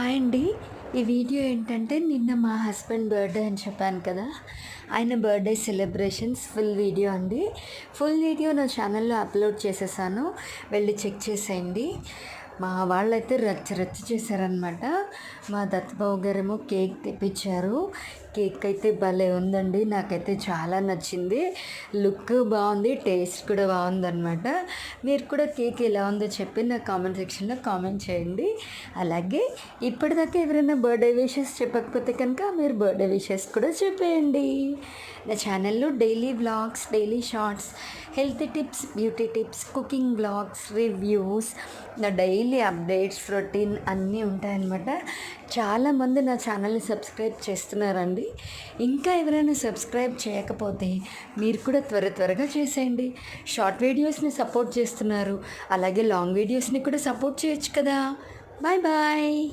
Hi అండి. ఈ video ఏంటంటే నిన్న మా హస్బెండ్ బర్త్డే అని చెప్పాను కదా, ఆయన బర్త్డే సెలబ్రేషన్స్ ఫుల్ వీడియో అండి. ఫుల్ వీడియో నా ఛానల్లో అప్లోడ్ చేసేసాను, వెళ్ళి చెక్ చేసేయండి. మా వాళ్ళైతే రచ్చ రచ్చ చేశారనమాట. మా దత్తబాబు గారేమో కేక్ తెప్పించారు. కేక్ అయితే భలే ఉందండి, నాకైతే చాలా నచ్చింది. లుక్ బాగుంది, టేస్ట్ కూడా బాగుందన్నమాట. మీరు కూడా కేక్ ఎలా ఉందో చెప్పి నా కామెంట్ సెక్షన్లో కామెంట్ చేయండి. అలాగే ఇప్పటిదాకా ఎవరైనా బర్త్డే విషెస్ చెప్పకపోతే కనుక మీరు బర్త్డే విషెస్ కూడా చెప్పేయండి. నా ఛానల్లో daily vlogs, daily shorts, health tips, beauty tips, cooking vlogs, reviews, నా డైలీ అప్డేట్స్, రొటీన్ అన్నీ ఉంటాయన్నమాట. చాలామంది నా ఛానల్ని సబ్స్క్రైబ్ చేస్తున్నారండి. ఇంకా ఎవరైనా సబ్స్క్రైబ్ చేయకపోతే మీరు కూడా త్వరగా చేసేయండి. షార్ట్ వీడియోస్ని సపోర్ట్ చేస్తున్నారు, అలాగే లాంగ్ వీడియోస్ని కూడా సపోర్ట్ చేయొచ్చు కదా. Bye bye.